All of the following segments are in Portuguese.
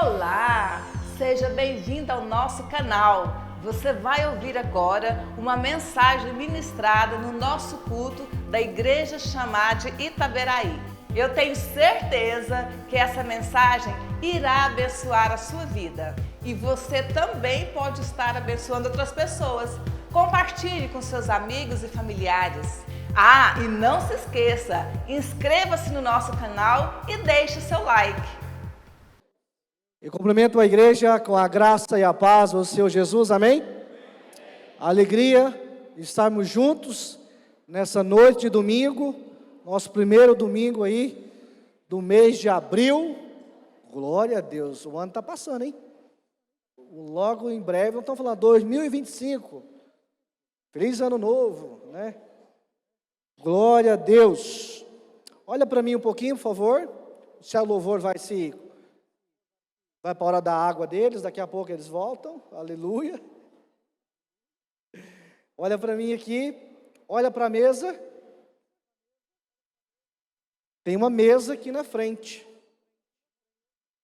Olá, seja bem-vindo ao nosso canal. Você vai ouvir agora uma mensagem ministrada no nosso culto da Igreja Chamar de Itaberaí. Eu tenho certeza que essa mensagem irá abençoar a sua vida. E você também pode estar abençoando outras pessoas. Compartilhe com seus amigos e familiares. E não se esqueça, inscreva-se no nosso canal e deixe o seu like. Eu cumprimento a igreja com a graça e a paz do Senhor Jesus, amém? A alegria de estarmos juntos nessa noite de domingo, nosso primeiro domingo aí do mês de abril. Glória a Deus, o ano está passando, hein? Logo em breve, não estão falando 2025, feliz ano novo, né? Glória a Deus. Olha para mim um pouquinho, por favor. Se o louvor vai para a hora da água deles, daqui a pouco eles voltam, aleluia. Olha para mim aqui, olha para a mesa. Tem uma mesa aqui na frente.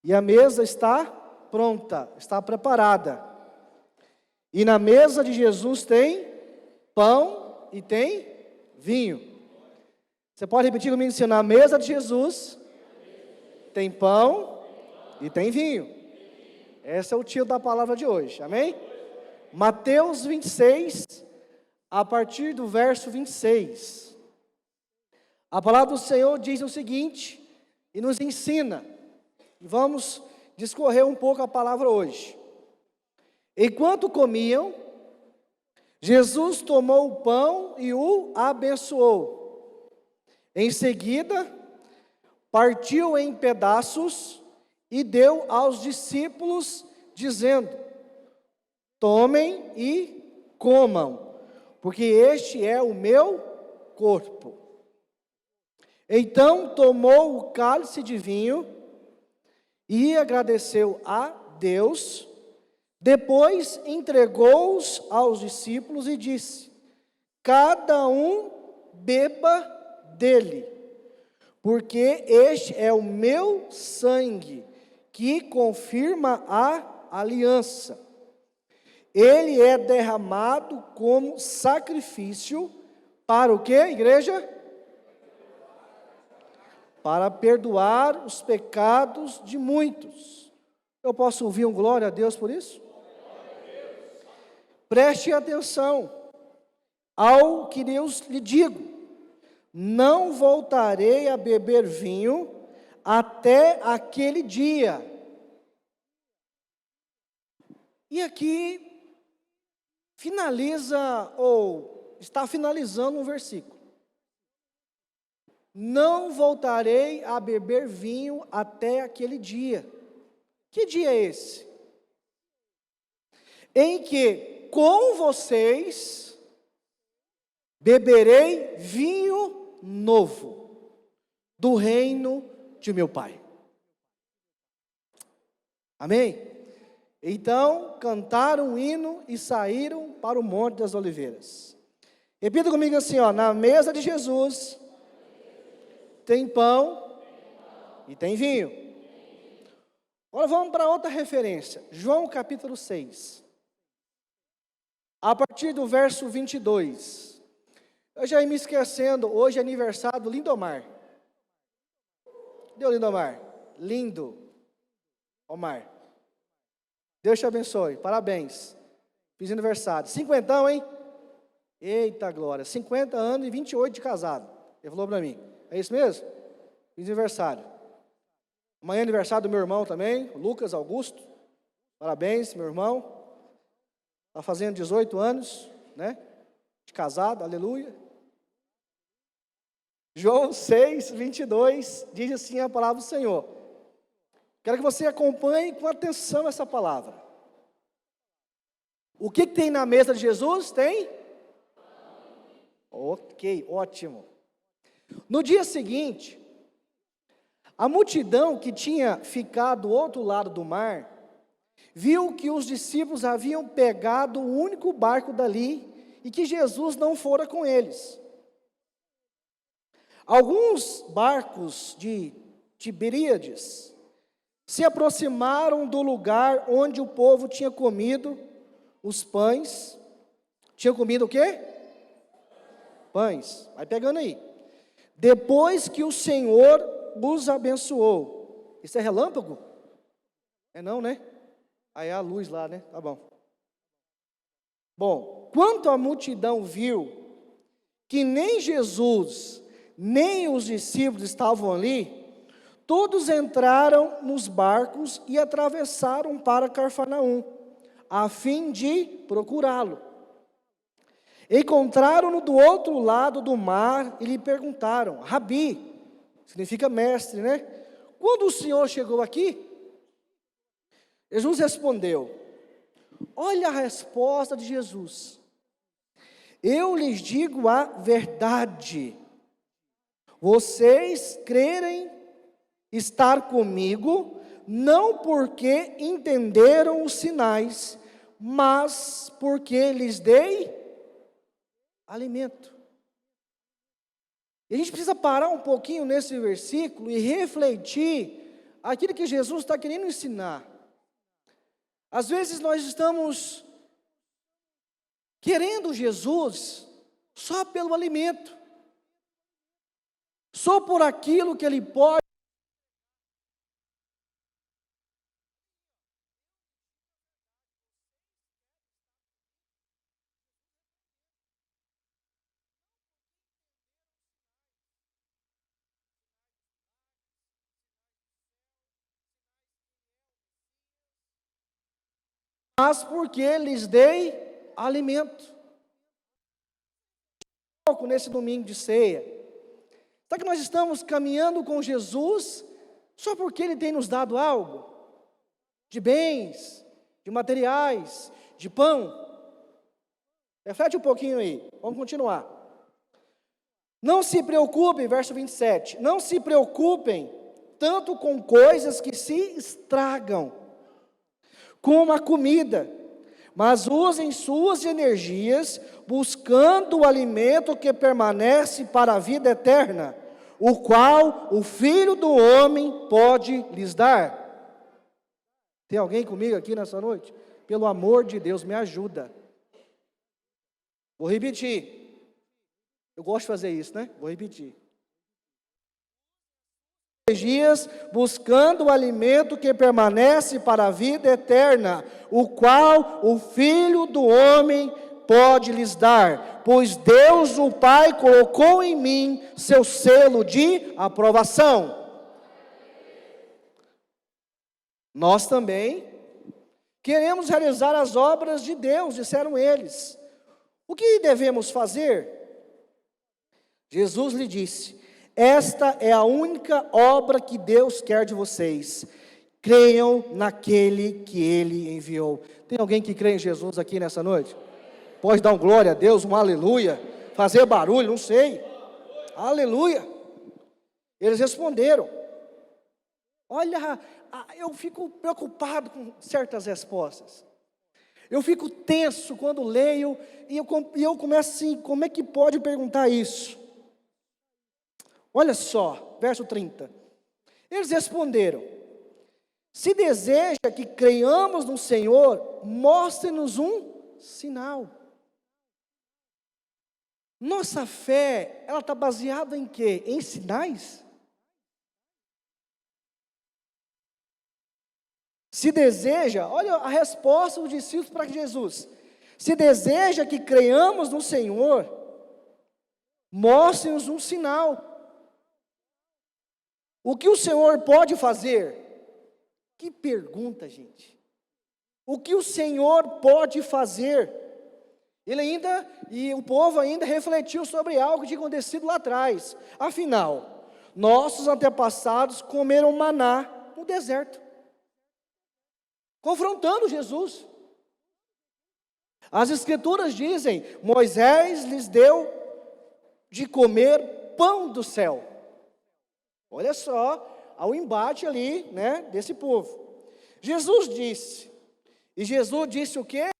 E a mesa está pronta, está preparada. E na mesa de Jesus tem pão e tem vinho. Você pode repetir comigo assim: na mesa de Jesus tem pão e tem vinho. Esse é o título da palavra de hoje, amém? Mateus 26, a partir do verso 26. A palavra do Senhor diz o seguinte, e nos ensina. E vamos discorrer um pouco a palavra hoje. Enquanto comiam, Jesus tomou o pão e o abençoou. Em seguida, partiu em pedaços e deu aos discípulos, dizendo: tomem e comam, porque este é o meu corpo. Então tomou o cálice de vinho e agradeceu a Deus, depois entregou-os aos discípulos e disse: cada um beba dele, porque este é o meu sangue, que confirma a aliança. Ele é derramado como sacrifício para o quê, igreja? Para perdoar os pecados de muitos. Eu posso ouvir um glória a Deus por isso? Preste atenção ao que Deus lhe digo: não voltarei a beber vinho até aquele dia. E aqui finaliza, ou está finalizando um versículo. Não voltarei a beber vinho até aquele dia. Que dia é esse? Em que com vocês beberei vinho novo do reino de meu Pai. Amém? Então cantaram um hino e saíram para o Monte das Oliveiras. Repita comigo assim, na mesa de Jesus tem pão e tem vinho. Agora vamos para outra referência, João capítulo 6, a partir do verso 22. Eu já ia me esquecendo, hoje é aniversário do Lindomar. Deu, Lindomar? Lindo. Omar. Deus te abençoe, parabéns. Fiz aniversário. 50, hein? Eita glória, 50 anos e 28 de casado. Ele falou para mim, é isso mesmo? Fiz aniversário. Amanhã é aniversário do meu irmão também, Lucas Augusto. Parabéns, meu irmão. Está fazendo 18 anos, né? De casado, aleluia. João 6, 22, diz assim a palavra do Senhor. Quero que você acompanhe com atenção essa palavra. O que tem na mesa de Jesus? Tem? Ok, ótimo. No dia seguinte, a multidão que tinha ficado do outro lado do mar, viu que os discípulos haviam pegado o único barco dali e que Jesus não fora com eles. Alguns barcos de Tiberíades se aproximaram do lugar onde o povo tinha comido os pães. Tinha comido o quê? Pães. Vai pegando aí. Depois que o Senhor os abençoou. Isso é relâmpago? É não, né? Aí é a luz lá, né? Tá bom. Bom, quando a multidão viu que nem Jesus, nem os discípulos estavam ali, todos entraram nos barcos e atravessaram para Cafarnaum, a fim de procurá-lo. Encontraram-no do outro lado do mar e lhe perguntaram: Rabi, significa mestre, né? Quando o Senhor chegou aqui? Jesus respondeu: olha a resposta de Jesus. Eu lhes digo a verdade. Vocês crerem estar comigo, não porque entenderam os sinais, mas porque lhes dei alimento. E a gente precisa parar um pouquinho nesse versículo e refletir aquilo que Jesus está querendo ensinar. Às vezes nós estamos querendo Jesus só pelo alimento, só por aquilo que Ele pode. Mas porque lhes dei alimento. Um pouco nesse domingo de ceia. Será que nós estamos caminhando com Jesus só porque Ele tem nos dado algo? De bens, de materiais, de pão? Reflete um pouquinho aí, vamos continuar. Não se preocupem, verso 27, não se preocupem tanto com coisas que se estragam, como a comida, mas usem suas energias buscando o alimento que permanece para a vida eterna, o qual o Filho do Homem pode lhes dar. Tem alguém comigo aqui nessa noite? Pelo amor de Deus, me ajuda. Vou repetir. Eu gosto de fazer isso, né? Vou repetir. Energias buscando o alimento que permanece para a vida eterna, o qual o Filho do Homem pode lhes dar, pois Deus o Pai colocou em mim seu selo de aprovação. Nós também queremos realizar as obras de Deus, disseram eles. O que devemos fazer? Jesus lhe disse: esta é a única obra que Deus quer de vocês. Creiam naquele que Ele enviou. Tem alguém que crê em Jesus aqui nessa noite? Pode dar um glória a Deus, um aleluia, fazer barulho, não sei. Aleluia. Eles responderam. Olha, eu fico preocupado com certas respostas. Eu fico tenso quando leio e eu começo assim, como é que pode perguntar isso? Olha só, verso 30. Eles responderam: se deseja que creiamos no Senhor, mostre-nos um sinal. Nossa fé, ela está baseada em quê? Em sinais? Se deseja, olha a resposta dos discípulos para Jesus. Se deseja que creiamos no Senhor, mostre-nos um sinal. O que o Senhor pode fazer? Que pergunta, gente. O que o Senhor pode fazer? E o povo ainda refletiu sobre algo que tinha acontecido lá atrás. Afinal, nossos antepassados comeram maná no deserto, confrontando Jesus. As Escrituras dizem: Moisés lhes deu de comer pão do céu. Olha só, ao embate ali, né, desse povo. Jesus disse o quê?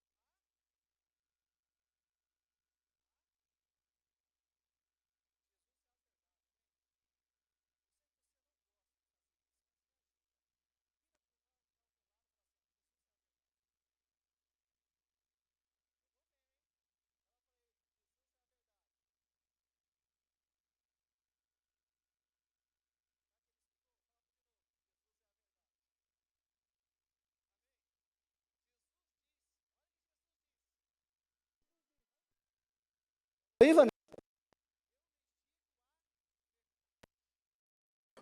Aí, Vanessa.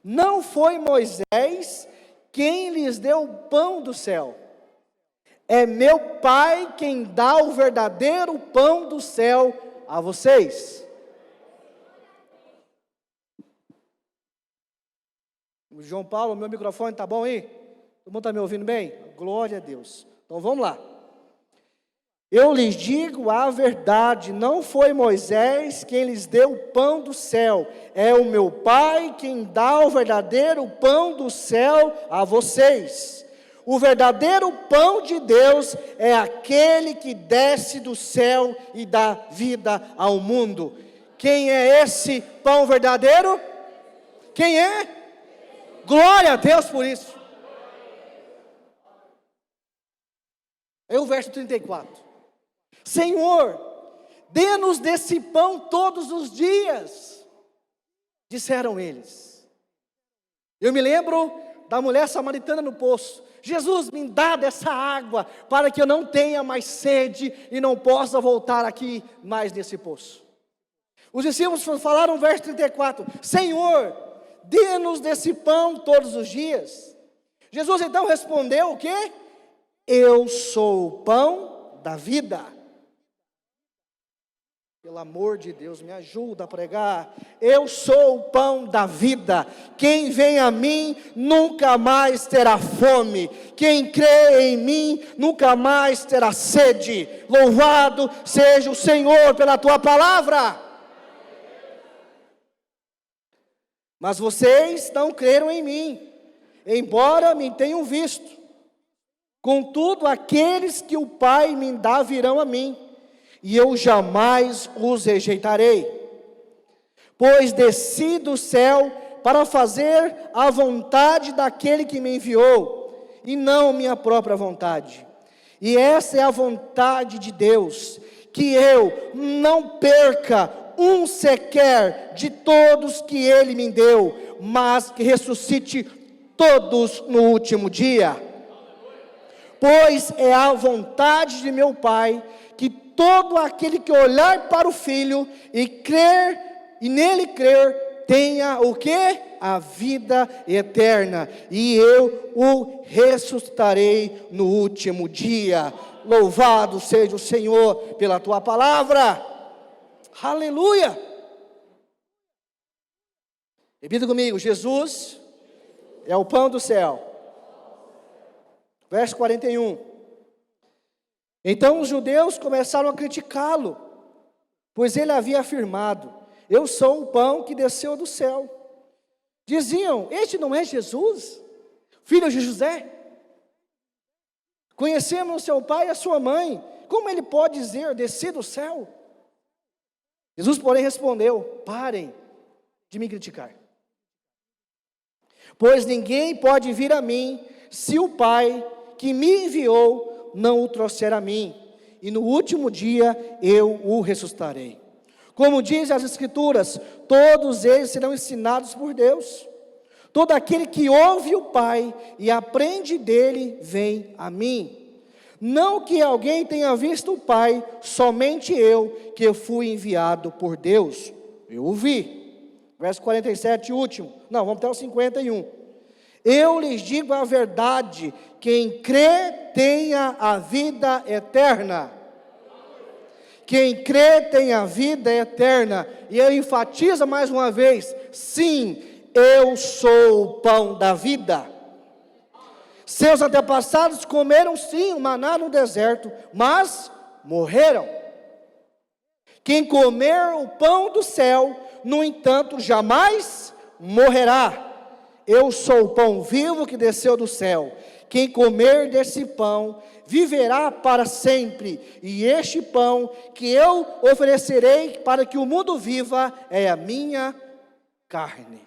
Não foi Moisés quem lhes deu o pão do céu. É meu Pai quem dá o verdadeiro pão do céu a vocês. João Paulo, meu microfone está bom aí? Todo mundo está me ouvindo bem? Glória a Deus. Então vamos lá. Eu lhes digo a verdade, não foi Moisés quem lhes deu o pão do céu, é o meu Pai quem dá o verdadeiro pão do céu a vocês. O verdadeiro pão de Deus é aquele que desce do céu e dá vida ao mundo. Quem é esse pão verdadeiro? Quem é? Glória a Deus por isso. É o verso 34. Senhor, dê-nos desse pão todos os dias, disseram eles. Eu me lembro da mulher samaritana no poço. Jesus, me dá dessa água, para que eu não tenha mais sede e não possa voltar aqui mais nesse poço. Os discípulos falaram no verso 34, Senhor, dê-nos desse pão todos os dias. Jesus então respondeu o quê? Eu sou o pão da vida. Pelo amor de Deus, me ajuda a pregar. Eu sou o pão da vida. Quem vem a mim nunca mais terá fome. Quem crê em mim nunca mais terá sede. Louvado seja o Senhor pela tua palavra. Mas vocês não creram em mim, embora me tenham visto. Contudo, aqueles que o Pai me dá virão a mim, e eu jamais os rejeitarei. Pois desci do céu para fazer a vontade daquele que me enviou, e não minha própria vontade. E essa é a vontade de Deus, que eu não perca um sequer de todos que Ele me deu, mas que ressuscite todos no último dia. Pois é a vontade de meu Pai, que todo aquele que olhar para o Filho e crer, e nele crer, tenha o quê? A vida eterna, e eu o ressuscitarei no último dia. Louvado seja o Senhor pela tua palavra. Aleluia! Repita comigo, Jesus é o pão do céu. Verso 41. Então os judeus começaram a criticá-lo, pois ele havia afirmado, eu sou o pão que desceu do céu. Diziam, este não é Jesus, filho de José? Conhecemos seu pai e a sua mãe, como ele pode dizer, desci do céu? Jesus, porém, respondeu, parem de me criticar. Pois ninguém pode vir a mim, se o Pai que me enviou não o trouxer a mim, e no último dia eu o ressuscitarei. Como diz as Escrituras, todos eles serão ensinados por Deus. Todo aquele que ouve o Pai e aprende dele, vem a mim. Não que alguém tenha visto o Pai, somente eu, que fui enviado por Deus. Eu o vi. Verso 47, último. Não, vamos até o 51. Eu lhes digo a verdade, quem crê tenha a vida eterna. Quem crê tem a vida eterna. E eu enfatizo mais uma vez, sim, eu sou o pão da vida. Seus antepassados comeram sim o maná no deserto, mas morreram. Quem comer o pão do céu, no entanto, jamais morrerá. Eu sou o pão vivo que desceu do céu. Quem comer desse pão, viverá para sempre. E este pão que eu oferecerei para que o mundo viva, é a minha carne.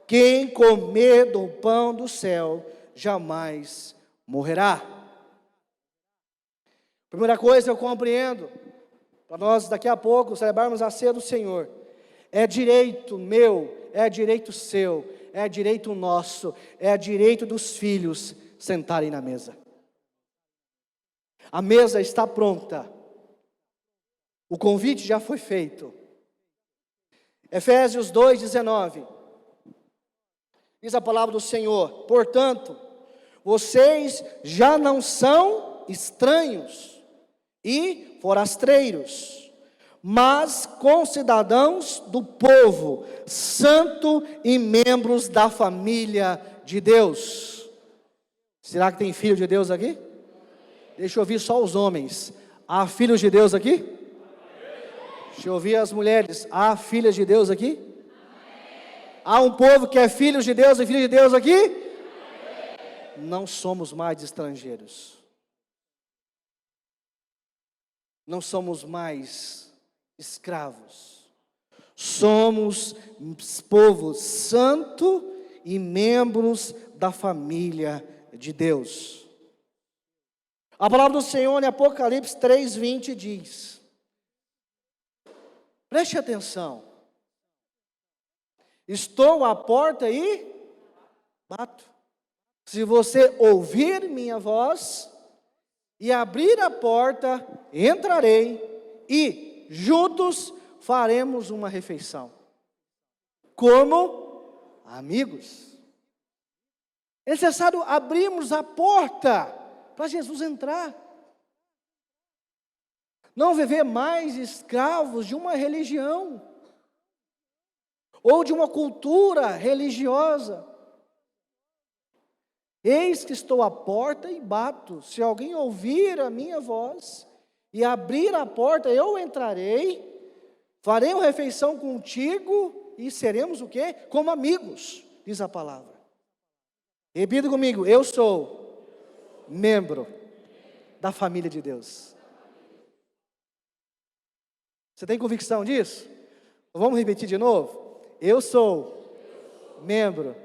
Quem comer do pão do céu, jamais morrerá. Primeira coisa eu compreendo, para nós daqui a pouco celebrarmos a ceia do Senhor, é direito meu, é direito seu, é direito nosso, é direito dos filhos sentarem na mesa. A mesa está pronta. O convite já foi feito. Efésios 2:19. Diz a palavra do Senhor: portanto, vocês já não são estranhos e forasteiros, mas concidadãos do povo santo e membros da família de Deus. Será que tem filho de Deus aqui? Deixa eu ouvir só os homens. Há filhos de Deus aqui? Deixa eu ouvir as mulheres. Há filhas de Deus aqui? Há um povo que é filho de Deus e filho de Deus aqui? Não somos mais estrangeiros. Não somos mais escravos. Somos povo santo e membros da família de Deus. A palavra do Senhor em Apocalipse 3:20 diz: preste atenção, estou à porta e bato. Se você ouvir minha voz e abrir a porta, entrarei e juntos faremos uma refeição, como amigos. É necessário abrirmos a porta para Jesus entrar. Não viver mais escravos de uma religião ou de uma cultura religiosa. Eis que estou à porta e bato. Se alguém ouvir a minha voz e abrir a porta, eu entrarei, farei uma refeição contigo e seremos o quê? Como amigos, diz a palavra. Repita comigo: eu sou membro da família de Deus. Você tem convicção disso? Vamos repetir de novo? Eu sou membro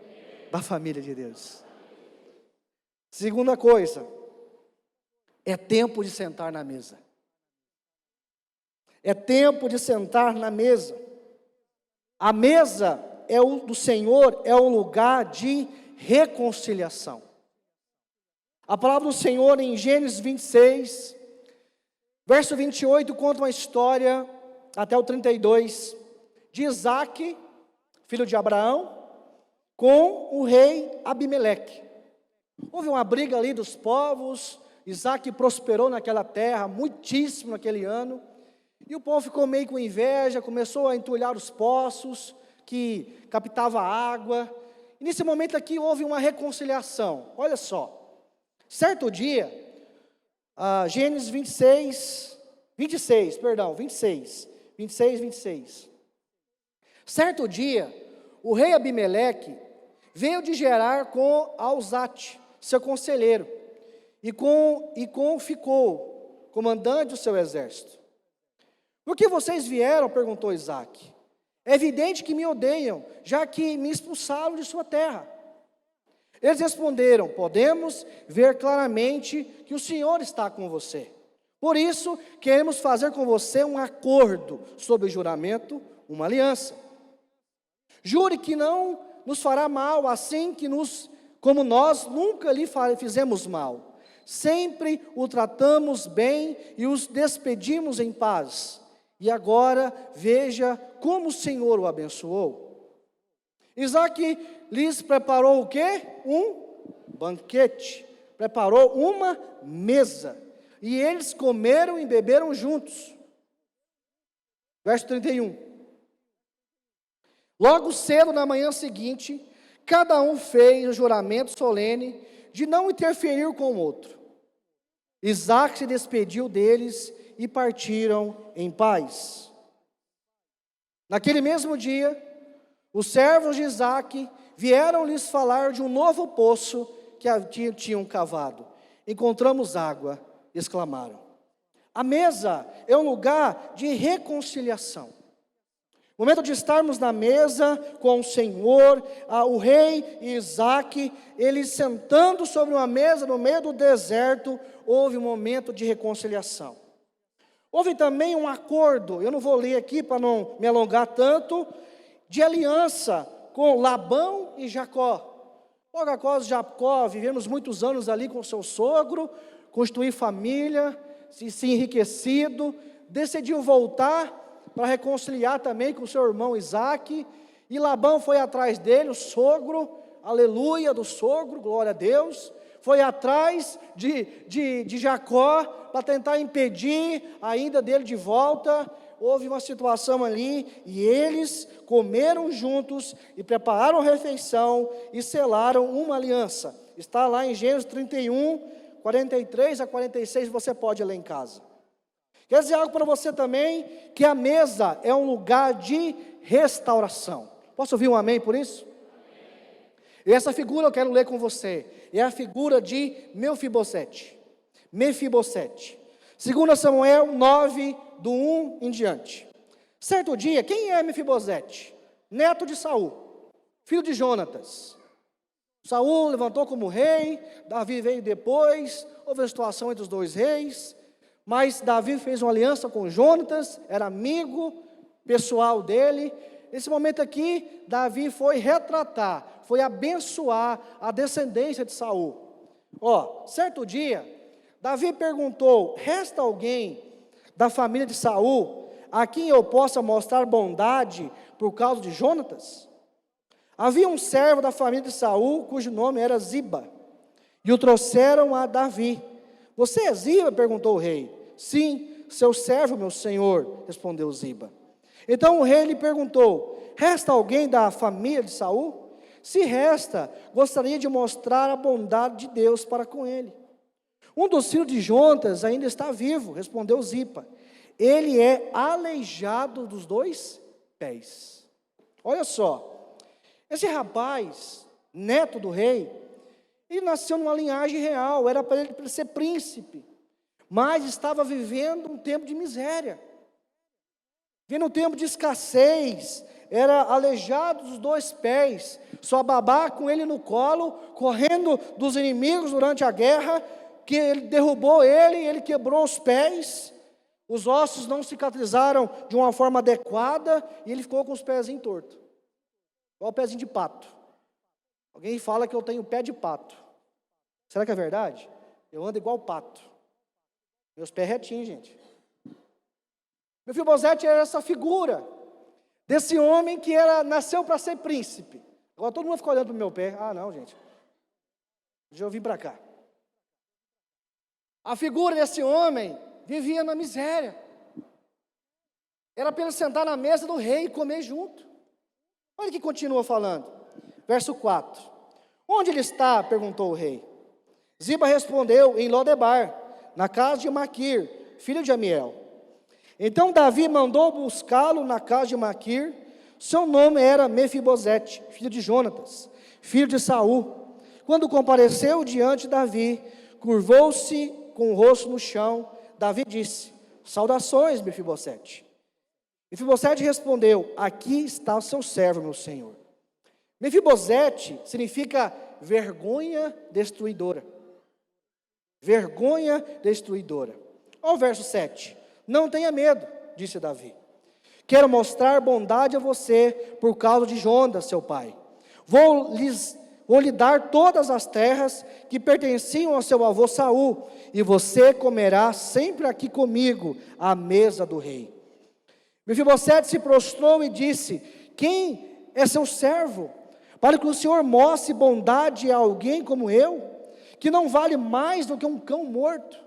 da família de Deus. Segunda coisa, é tempo de sentar na mesa. É tempo de sentar na mesa. A mesa do Senhor é um lugar de reconciliação. A palavra do Senhor em Gênesis 26, verso 28, conta uma história, até o 32, de Isaac, filho de Abraão, com o rei Abimeleque. Houve uma briga ali dos povos. Isaac prosperou naquela terra, muitíssimo naquele ano, e o povo ficou meio com inveja, começou a entulhar os poços, que captava água, e nesse momento aqui houve uma reconciliação. Olha só, certo dia, Gênesis 26, certo dia, o rei Abimeleque veio de Gerar com Alzate, seu conselheiro, ficou comandante do seu exército. Por que vocês vieram? Perguntou Isaac. É evidente que me odeiam, já que me expulsaram de sua terra. Eles responderam: podemos ver claramente que o Senhor está com você. Por isso, queremos fazer com você um acordo sob juramento, uma aliança. Jure que não nos fará mal, assim como nós nunca lhe fizemos mal. Sempre o tratamos bem e os despedimos em paz. E agora veja como o Senhor o abençoou. Isaac lhes preparou o quê? Um banquete. Preparou uma mesa. E eles comeram e beberam juntos. Verso 31. Logo cedo, na manhã seguinte, cada um fez o juramento solene de não interferir com o outro. Isaac se despediu deles e partiram em paz. Naquele mesmo dia, os servos de Isaac vieram-lhes falar de um novo poço que tinham cavado. Encontramos água, exclamaram. A mesa é um lugar de reconciliação. O momento de estarmos na mesa com o Senhor, o rei e Isaac, eles sentando sobre uma mesa no meio do deserto, houve um momento de reconciliação. Houve também um acordo, eu não vou ler aqui para não me alongar tanto, de aliança com Labão e Jacó. Logo após Jacó, vivemos muitos anos ali com seu sogro, construir família, se enriquecido, decidiu voltar para reconciliar também com seu irmão Isaque, e Labão foi atrás dele, o sogro, aleluia do sogro, glória a Deus, foi atrás de Jacó, para tentar impedir a ida dele de volta. Houve uma situação ali, e eles comeram juntos, e prepararam a refeição, e selaram uma aliança. Está lá em Gênesis 31, 43 a 46, você pode ler em casa. Quer dizer algo para você também, que a mesa é um lugar de restauração. Posso ouvir um amém por isso? E essa figura eu quero ler com você, é a figura de Mefibosete. 2 Samuel 9, do 1 em diante. Certo dia, quem é Mefibosete? Neto de Saul, filho de Jonatas. Saul levantou como rei, Davi veio depois, houve a situação entre os dois reis, mas Davi fez uma aliança com Jonatas, era amigo pessoal dele. Nesse momento aqui, Davi foi retratar, foi abençoar a descendência de Saul. Certo dia, Davi perguntou: resta alguém da família de Saul a quem eu possa mostrar bondade por causa de Jonatas? Havia um servo da família de Saul, cujo nome era Ziba, e o trouxeram a Davi. Você é Ziba? Perguntou o rei. Sim, seu servo, meu senhor, respondeu Ziba. Então o rei lhe perguntou: resta alguém da família de Saul? Se resta, gostaria de mostrar a bondade de Deus para com ele. Um dos filhos de Jonatas ainda está vivo, respondeu Ziba. Ele é aleijado dos 2 pés. Olha só, esse rapaz, neto do rei, ele nasceu numa linhagem real, era para ele ser príncipe, mas estava vivendo um tempo de miséria, vivendo um tempo de escassez, era aleijado dos 2 pés, sua babá com ele no colo, correndo dos inimigos durante a guerra, que ele derrubou ele quebrou os pés, os ossos não cicatrizaram de uma forma adequada, e ele ficou com os pezinhos tortos, igual o pezinho de pato. Alguém fala que eu tenho pé de pato. Será que é verdade? Eu ando igual pato. Meus pés retinhos, gente. Mefibosete era essa figura desse homem que nasceu para ser príncipe. Agora todo mundo fica olhando para o meu pé. Ah, não, gente. Já eu vim para cá. A figura desse homem vivia na miséria. Era para ele sentar na mesa do rei e comer junto. Olha o que continua falando. Verso 4. Onde ele está? Perguntou o rei. Ziba respondeu: em Lodebar, na casa de Maquir, filho de Amiel. Então Davi mandou buscá-lo na casa de Maquir. Seu nome era Mefibosete, filho de Jonatas, filho de Saul. Quando compareceu diante de Davi, curvou-se com o rosto no chão. Davi disse: saudações, Mefibosete. Mefibosete respondeu: aqui está o seu servo, meu senhor. Mefibosete significa vergonha destruidora. Vergonha destruidora. Olha o verso 7. Não tenha medo, disse Davi. Quero mostrar bondade a você por causa de Jonatas, seu pai. Vou lhe dar todas as terras que pertenciam ao seu avô Saul, e você comerá sempre aqui comigo à mesa do rei. Mefibosete se prostrou e disse: quem é seu servo, para que o Senhor mostre bondade a alguém como eu, que não vale mais do que um cão morto?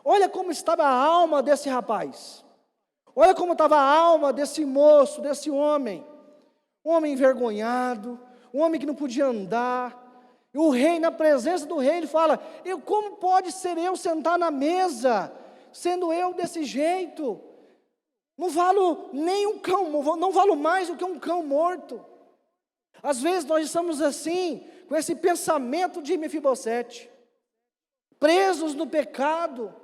Olha como estava a alma desse rapaz, olha como estava a alma desse moço, desse homem, um homem envergonhado, um homem que não podia andar. E o rei, na presença do rei, ele fala: como pode ser eu sentar na mesa, sendo eu desse jeito? Não valo nem um cão, não valo mais do que um cão morto. Às vezes nós estamos assim, com esse pensamento de Mefibosete, presos no pecado,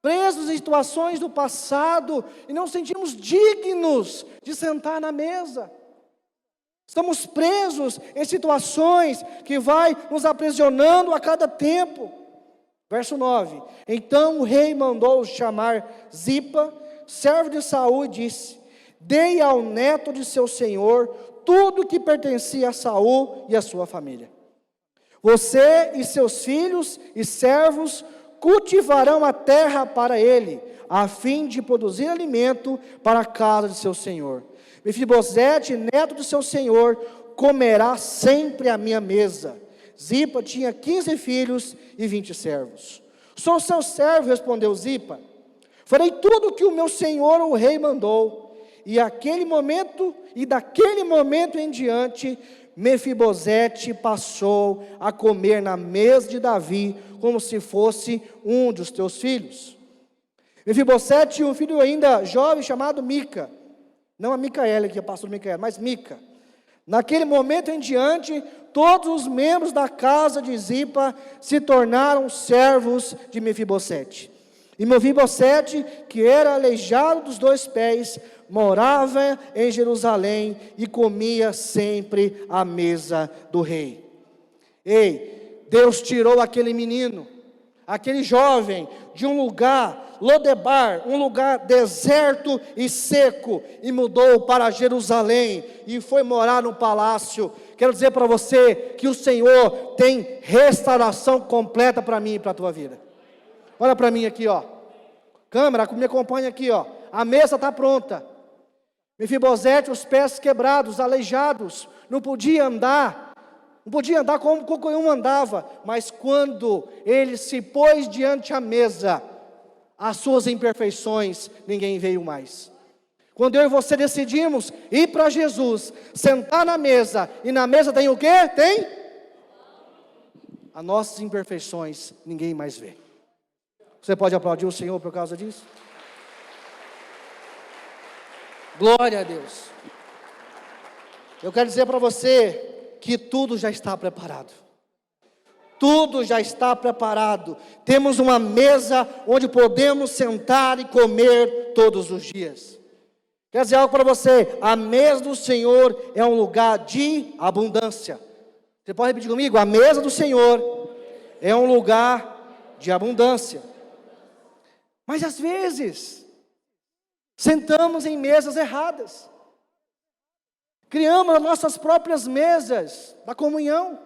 presos em situações do passado, e não sentimos dignos de sentar na mesa. Estamos presos em situações que vai nos aprisionando a cada tempo. Verso 9. Então o rei mandou chamar Ziba, servo de Saul, e disse: dei ao neto de seu senhor tudo que pertencia a Saul e a sua família. Você e seus filhos e servos cultivarão a terra para ele, a fim de produzir alimento para a casa de seu senhor. Mefibosete, neto do seu senhor, comerá sempre à minha mesa. Zipa tinha 15 filhos e 20 servos. Sou seu servo, respondeu Zipa. Farei tudo o que o meu senhor, o rei, mandou. E daquele momento em diante, Mefibosete passou a comer na mesa de Davi, como se fosse um dos teus filhos. Mefibosete tinha um filho ainda jovem chamado Mica. Não a Micaela, que é pastor Micaela, mas Mica. Naquele momento em diante, todos os membros da casa de Zipa se tornaram servos de Mefibosete. E Mefibosete, que era aleijado dos 2 pés, morava em Jerusalém e comia sempre à mesa do rei. Ei, Deus tirou aquele menino, aquele jovem, de um lugar, Lodebar, um lugar deserto e seco, e mudou para Jerusalém, e foi morar no palácio. Quero dizer para você, que o Senhor tem restauração completa para mim e para a tua vida. Olha para mim aqui, ó. Câmera, me acompanha aqui, ó. A mesa está pronta. Mefibosete, os pés quebrados, aleijados, não podia andar como qualquer um andava, mas quando ele se pôs diante à mesa, as suas imperfeições, ninguém veio mais. Quando eu e você decidimos ir para Jesus, sentar na mesa, e na mesa tem o quê? Tem? As nossas imperfeições, ninguém mais vê. Você pode aplaudir o Senhor por causa disso? Glória a Deus. Eu quero dizer para você que tudo já está preparado. Tudo já está preparado. Temos uma mesa onde podemos sentar e comer todos os dias. Quero dizer algo para você: a mesa do Senhor é um lugar de abundância. Você pode repetir comigo? A mesa do Senhor é um lugar de abundância. Mas às vezes sentamos em mesas erradas. Criamos as nossas próprias mesas da comunhão.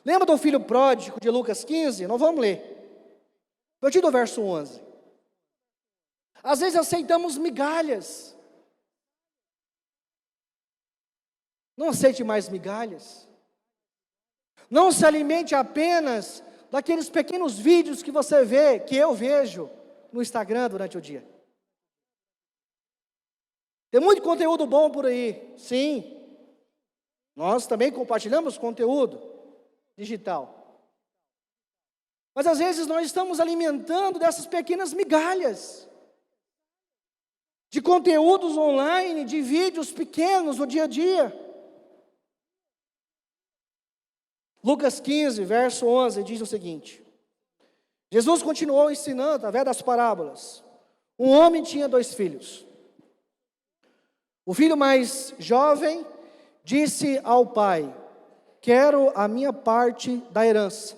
Lembra do filho pródigo de Lucas 15? Nós vamos ler. A partir do verso 11. Às vezes aceitamos migalhas. Não aceite mais migalhas. Não se alimente apenas daqueles pequenos vídeos que você vê, que eu vejo no Instagram durante o dia. Tem muito conteúdo bom por aí, sim. Nós também compartilhamos conteúdo digital. Mas às vezes nós estamos alimentando dessas pequenas migalhas de conteúdos online, de vídeos pequenos no dia a dia. Lucas 15, verso 11, diz o seguinte: Jesus continuou ensinando através das parábolas. Um homem tinha 2 filhos. O filho mais jovem disse ao pai: quero a minha parte da herança.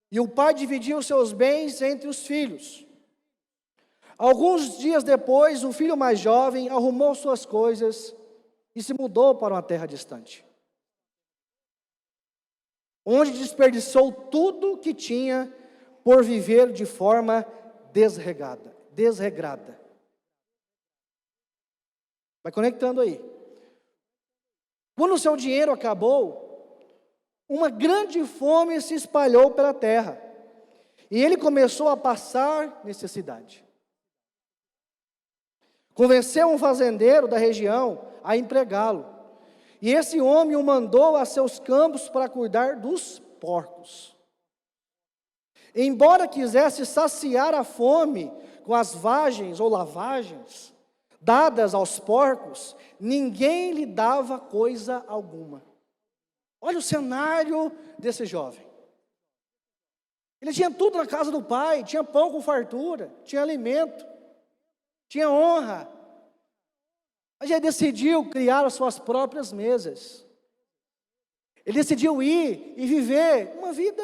E o pai dividiu os seus bens entre os filhos. Alguns dias depois, o filho mais jovem arrumou suas coisas e se mudou para uma terra distante, onde desperdiçou tudo que tinha por viver de forma desregrada. Vai conectando aí. Quando o seu dinheiro acabou, uma grande fome se espalhou pela terra, e ele começou a passar necessidade. Convenceu um fazendeiro da região a empregá-lo, e esse homem o mandou a seus campos para cuidar dos porcos. Embora quisesse saciar a fome com as vagens ou lavagens dadas aos porcos, ninguém lhe dava coisa alguma. Olha o cenário desse jovem. Ele tinha tudo na casa do pai, tinha pão com fartura, tinha alimento, tinha honra. Mas ele decidiu criar as suas próprias mesas. Ele decidiu ir e viver uma vida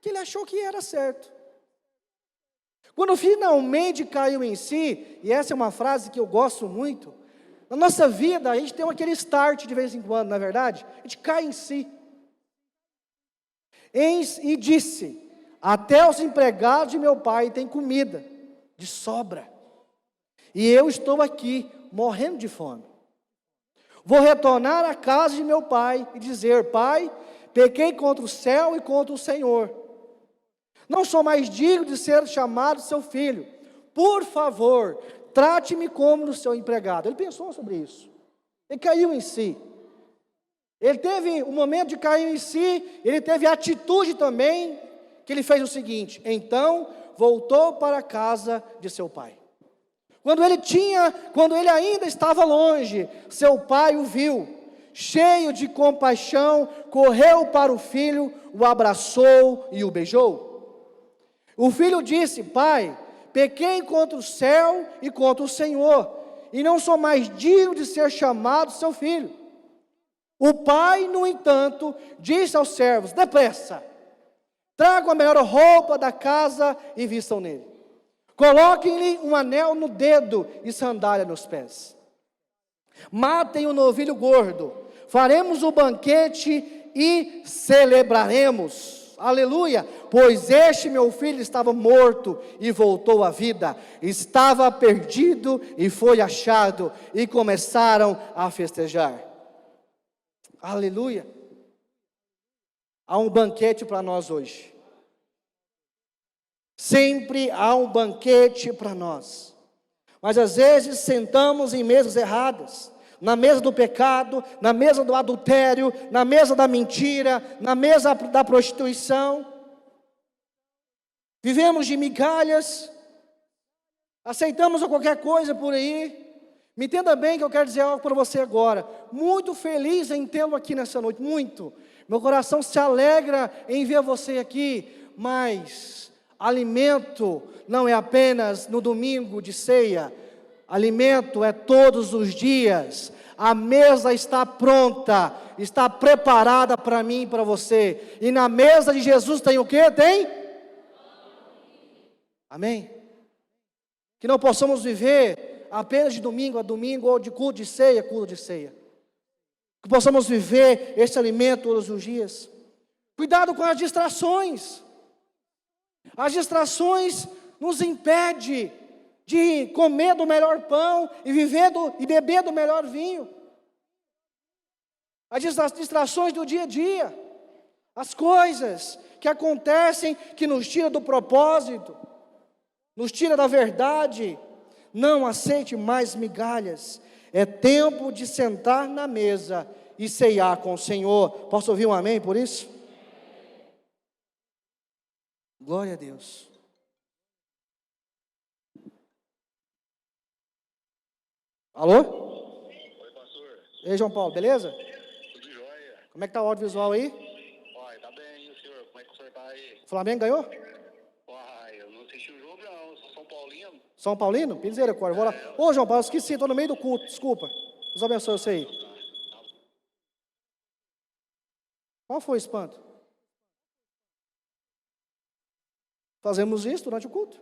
que ele achou que era certo. Quando finalmente caiu em si, e essa é uma frase que eu gosto muito, na nossa vida a gente tem aquele start de vez em quando, não é verdade? A gente cai em si. E disse: até os empregados de meu pai têm comida. de sobra. E eu estou aqui, morrendo de fome. Vou retornar à casa de meu pai e dizer: Pai, pequei contra o céu e contra o Senhor. Não sou mais digno de ser chamado seu filho. Por favor, trate-me como o seu empregado. Ele pensou sobre isso. Ele caiu em si. Ele teve um momento de cair em si. Ele teve a atitude também, que ele fez o seguinte: então voltou para a casa de seu pai. Quando ele ainda estava longe, seu pai o viu, cheio de compaixão, correu para o filho, o abraçou e o beijou. O filho disse: Pai, pequei contra o céu e contra o Senhor, e não sou mais digno de ser chamado seu filho. O pai, no entanto, disse aos servos: depressa, tragam a melhor roupa da casa e vistam nele. Coloquem-lhe um anel no dedo e sandália nos pés. Matem o novilho gordo, faremos o banquete e celebraremos. Aleluia! Pois este meu filho estava morto e voltou à vida, estava perdido e foi achado, e começaram a festejar. Aleluia! Há um banquete para nós hoje. Sempre há um banquete para nós. Mas às vezes sentamos em mesas erradas. Na mesa do pecado, na mesa do adultério, na mesa da mentira, na mesa da prostituição. Vivemos de migalhas, aceitamos qualquer coisa por aí. Me entenda bem que eu quero dizer algo para você agora. Muito feliz em tê-lo aqui nessa noite, muito. Meu coração se alegra em ver você aqui, mas alimento não é apenas no domingo de ceia. Alimento é todos os dias. A mesa está pronta, está preparada para mim e para você. E na mesa de Jesus tem o que? Tem? Amém? Que não possamos viver apenas de domingo a domingo, ou de culto de ceia a culto de ceia. Que possamos viver esse alimento todos os dias. Cuidado com as distrações. As distrações nos impedem de comer do melhor pão e beber do melhor vinho. As distrações do dia a dia, as coisas que acontecem que nos tiram do propósito, nos tira da verdade. Não aceite mais migalhas. É tempo de sentar na mesa e ceiar com o Senhor. Posso ouvir um amém por isso? Glória a Deus. Alô? Oi, pastor. E aí, João Paulo, beleza? Tudo jóia. Como é que tá o audiovisual aí? Uai, tá bem, e o senhor? Como é que o senhor tá aí? O Flamengo ganhou? Uai, eu não assisti o jogo não, sou São Paulino. São Paulino? Misericórdia, vou lá. Ô, João Paulo, esqueci, estou no meio do culto, desculpa. Deus abençoe você aí. Qual foi o espanto? Fazemos isso durante o culto.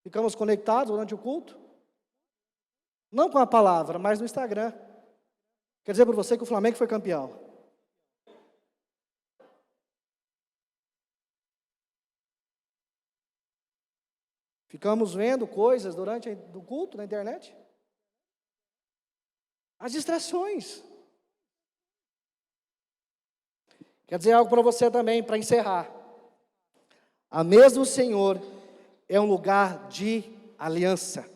Ficamos conectados durante o culto. Não com a palavra, mas no Instagram. Quer dizer para você que o Flamengo foi campeão. Ficamos vendo coisas durante o culto na internet. As distrações. Quer dizer algo para você também, para encerrar. A mesa do Senhor é um lugar de aliança.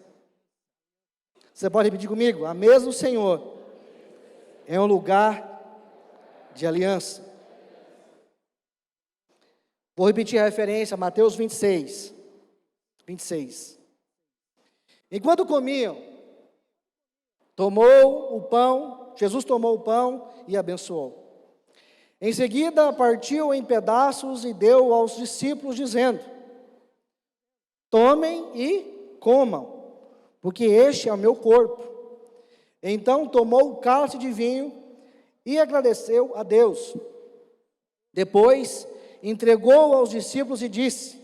Você pode repetir comigo? A mesa do Senhor é um lugar de aliança. Vou repetir a referência, Mateus 26. Enquanto comiam, Jesus tomou o pão e abençoou. Em seguida, partiu em pedaços e deu aos discípulos, dizendo: tomem e comam, porque este é o meu corpo. Então tomou o cálice de vinho e agradeceu a Deus. Depois entregou aos discípulos e disse: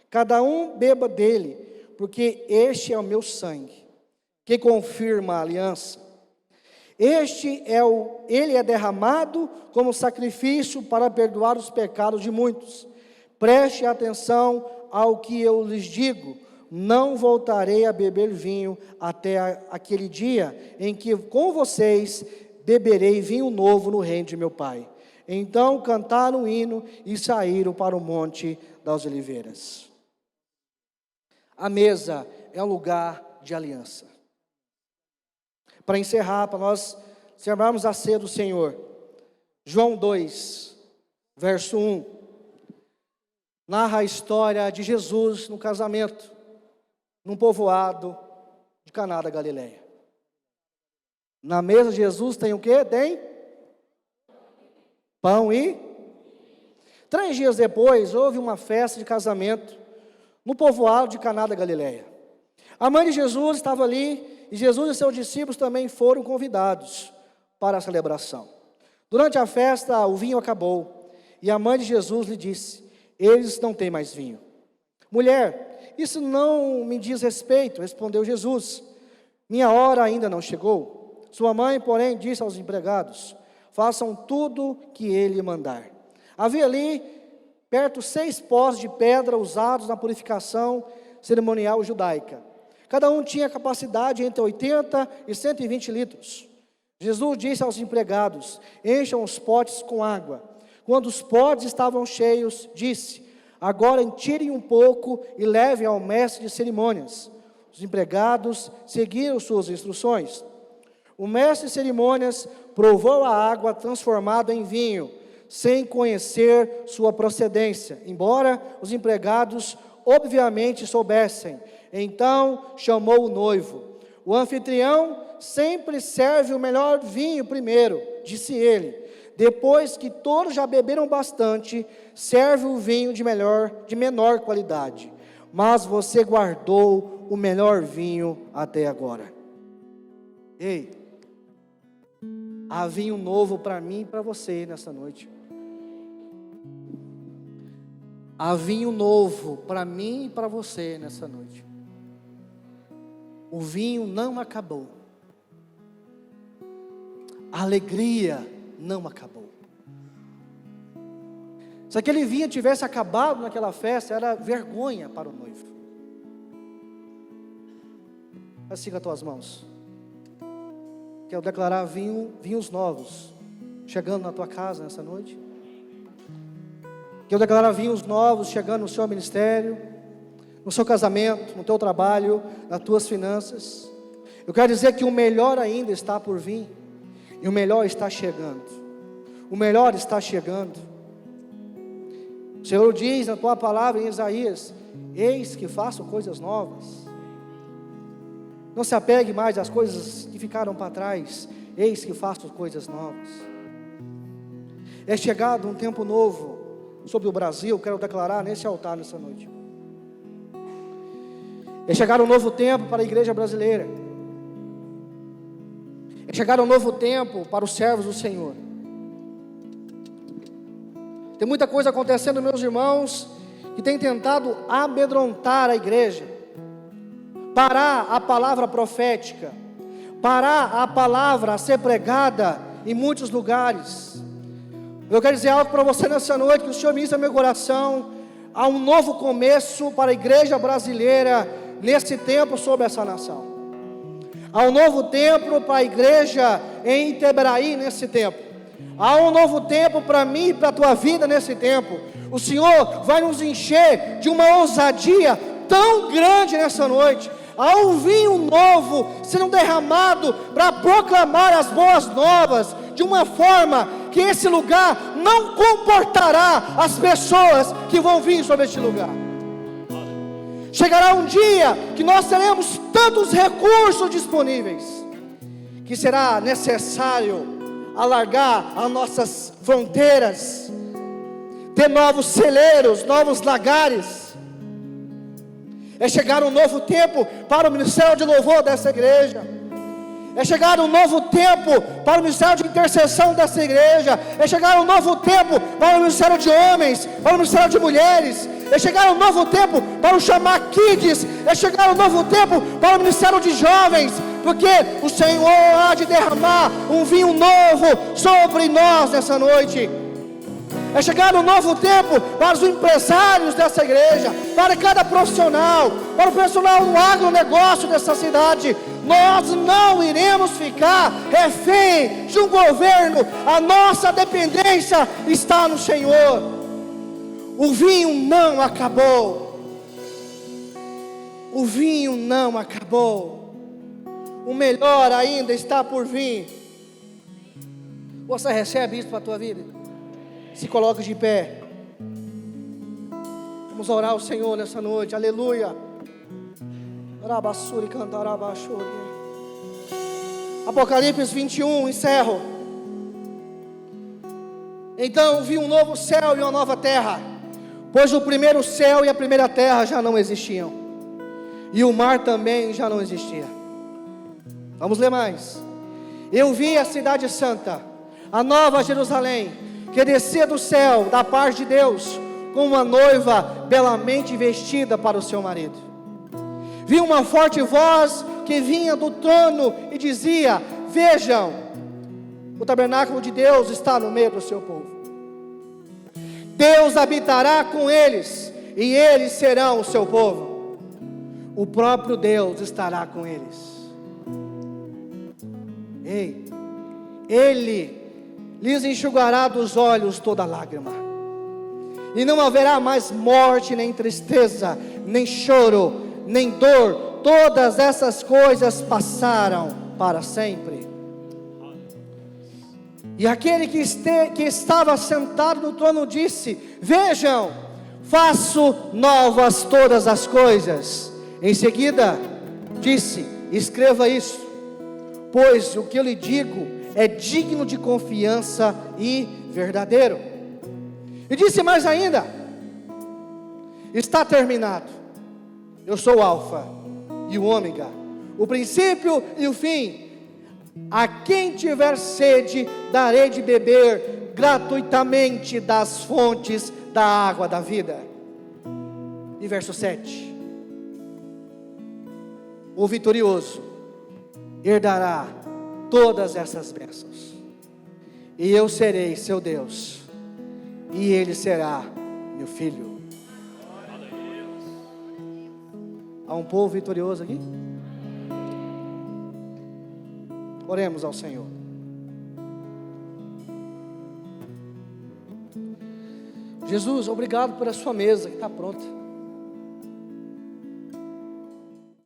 cada um beba dele, porque este é o meu sangue, que confirma a aliança. Ele é derramado como sacrifício para perdoar os pecados de muitos. Preste atenção ao que eu lhes digo: não voltarei a beber vinho até aquele dia em que com vocês beberei vinho novo no reino de meu Pai. Então cantaram um hino e saíram para o Monte das Oliveiras. A mesa é um lugar de aliança. Para encerrar, para nós celebrarmos a ceia do Senhor, João 2, verso 1, narra a história de Jesus no casamento, num povoado de Caná da Galileia. Na mesa de Jesus tem o quê? Tem pão e... 3 dias depois, houve uma festa de casamento no povoado de Caná da Galileia. A mãe de Jesus estava ali, e Jesus e seus discípulos também foram convidados para a celebração. Durante a festa, o vinho acabou, e a mãe de Jesus lhe disse: eles não têm mais vinho. Mulher, isso não me diz respeito, respondeu Jesus. Minha hora ainda não chegou. Sua mãe, porém, disse aos empregados: façam tudo que ele mandar. Havia ali perto 6 poços de pedra usados na purificação cerimonial judaica. Cada um tinha capacidade entre 80 e 120 litros. Jesus disse aos empregados: encham os potes com água. Quando os potes estavam cheios, disse: agora tirem um pouco e levem ao mestre de cerimônias. Os empregados seguiram suas instruções. O mestre de cerimônias provou a água transformada em vinho, sem conhecer sua procedência, embora os empregados obviamente soubessem. Então chamou o noivo. O anfitrião sempre serve o melhor vinho primeiro, disse ele. Depois que todos já beberam bastante, serve o vinho de menor qualidade. Mas você guardou o melhor vinho até agora. Ei, há vinho novo para mim e para você nessa noite. Há vinho novo para mim e para você nessa noite. O vinho não acabou. A alegria não acabou. Se aquele vinho tivesse acabado naquela festa, era vergonha para o noivo. Assim com as tuas mãos. Quero declarar vinhos novos chegando na tua casa nessa noite. Quero declarar vinhos novos chegando no seu ministério, no seu casamento, no teu trabalho, nas tuas finanças. Eu quero dizer que o melhor ainda está por vir. E o melhor está chegando. O melhor está chegando. O Senhor diz na tua palavra em Isaías: eis que faço coisas novas. Não se apegue mais às coisas que ficaram para trás. Eis que faço coisas novas. É chegado um tempo novo sobre o Brasil. Quero declarar nesse altar nessa noite. É chegado um novo tempo para a igreja brasileira. É chegado um novo tempo para os servos do Senhor. Tem muita coisa acontecendo, meus irmãos, que tem tentado amedrontar a igreja, parar a palavra profética, parar a palavra a ser pregada em muitos lugares. Eu quero dizer algo para você nessa noite, que o Senhor ministra meu coração. Há um novo começo para a igreja brasileira nesse tempo sobre essa nação. Há um novo tempo para a igreja em Itaberaí nesse tempo. Há um novo tempo para mim e para a tua vida nesse tempo. O Senhor vai nos encher de uma ousadia tão grande nessa noite. Há um vinho novo sendo derramado para proclamar as boas novas, de uma forma que esse lugar não comportará as pessoas que vão vir sobre este lugar. Chegará um dia que nós teremos tantos recursos disponíveis, que será necessário alargar as nossas fronteiras, ter novos celeiros, novos lagares. É chegar um novo tempo para o ministério de louvor dessa igreja. É chegar um novo tempo para o ministério de intercessão dessa igreja. É chegar um novo tempo para o ministério de homens, para o ministério de mulheres. É chegar um novo tempo para o chamar kids. É chegar um novo tempo para o ministério de jovens. Porque o Senhor há de derramar um vinho novo sobre nós nessa noite. É chegado um novo tempo para os empresários dessa igreja, para cada profissional, para o pessoal do agronegócio dessa cidade. Nós não iremos ficar refém de um governo. A nossa dependência está no Senhor. O vinho não acabou. O vinho não acabou. O melhor ainda está por vir. Você recebe isso para a tua vida? Se coloca de pé. Vamos orar ao Senhor nessa noite. Aleluia. Apocalipse 21, encerro. Então vi um novo céu e uma nova terra, pois o primeiro céu e a primeira terra já não existiam, e o mar também já não existia. Vamos ler mais. Eu vi a cidade santa, a nova Jerusalém, que descia do céu, da parte de Deus, como uma noiva belamente vestida para o seu marido. Vi uma forte voz que vinha do trono e dizia: vejam, o tabernáculo de Deus está no meio do seu povo. Deus habitará com eles, e eles serão o seu povo. O próprio Deus estará com eles. Ele lhes enxugará dos olhos toda lágrima, e não haverá mais morte, nem tristeza, nem choro, nem dor. Todas essas coisas passaram para sempre. E aquele que estava sentado no trono disse: vejam, faço novas todas as coisas. Em seguida disse: escreva isso, pois o que eu lhe digo é digno de confiança e verdadeiro. E disse mais ainda: está terminado. Eu sou o Alfa e o Ômega, o princípio e o fim. A quem tiver sede, darei de beber gratuitamente das fontes da água da vida. E verso 7: o vitorioso herdará todas essas bênçãos, e eu serei seu Deus, e ele será meu filho. Há um povo vitorioso aqui? Oremos ao Senhor. Jesus, obrigado por a sua mesa que está pronta.